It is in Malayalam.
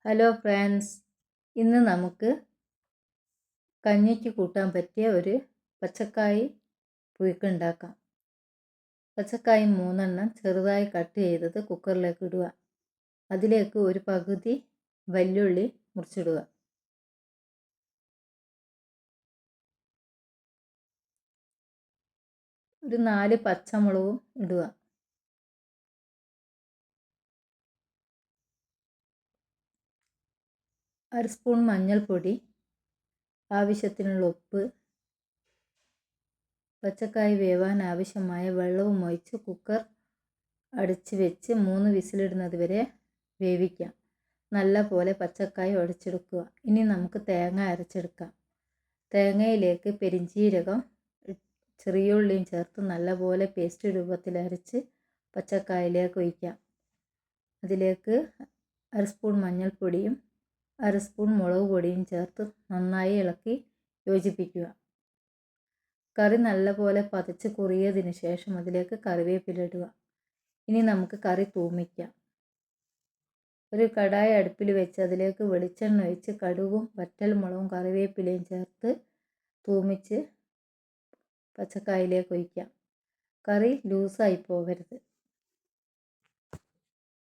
ഹലോ ഫ്രണ്ട്സ്, ഇന്ന് നമുക്ക് കഞ്ഞിക്ക് കൂട്ടാൻ പറ്റിയ ഒരു പച്ചക്കായ് പുഴുക്ക് ഉണ്ടാക്കാം. പച്ചക്കായ് 3 ചെറുതായി കട്ട് ചെയ്തത് കുക്കറിലേക്ക് ഇടുക. അതിലേക്ക് ഒരു പകുതി വല്യുള്ളി മുറിച്ചിടുക. ഒരു 4 പച്ചമുളകും ഇടുക. അര സ്പൂൺ മഞ്ഞൾപ്പൊടി, ആവശ്യത്തിനുള്ള ഉപ്പ്, പച്ചക്കായ് വേവാൻ ആവശ്യമായ വെള്ളവും ഒഴിച്ച് കുക്കർ അടച്ച് വെച്ച് 3 വിസിലിടുന്നത് വരെ വേവിക്കാം. നല്ല പോലെ പച്ചക്കായ് ഉടച്ചെടുക്കുക. ഇനി നമുക്ക് തേങ്ങ അരച്ചെടുക്കാം. തേങ്ങയിലേക്ക് പെരിഞ്ചീരകം, ചെറിയ ഉള്ളിയും ചേർത്ത് നല്ലപോലെ പേസ്റ്റ് രൂപത്തിൽ അരച്ച് പച്ചക്കായിലേക്ക് ഒഴിക്കാം. അതിലേക്ക് അര സ്പൂൺ മഞ്ഞൾപ്പൊടിയും അര സ്പൂൺ മുളക് പൊടിയും ചേർത്ത് നന്നായി ഇളക്കി യോജിപ്പിക്കുക. കറി നല്ലപോലെ പതച്ച് കുറിയതിന് ശേഷം അതിലേക്ക് കറിവേപ്പില ഇടുക. ഇനി നമുക്ക് കറി തൂമിക്കാം. ഒരു കടായി അടുപ്പിൽ വെച്ച് അതിലേക്ക് വെളിച്ചെണ്ണ ഒഴിച്ച് കടുകും വറ്റൽമുളകും കറിവേപ്പിലയും ചേർത്ത് തൂമിച്ച് പച്ചക്കായിലേക്ക് ഒഴിക്കാം. കറി ലൂസായി പോകരുത്.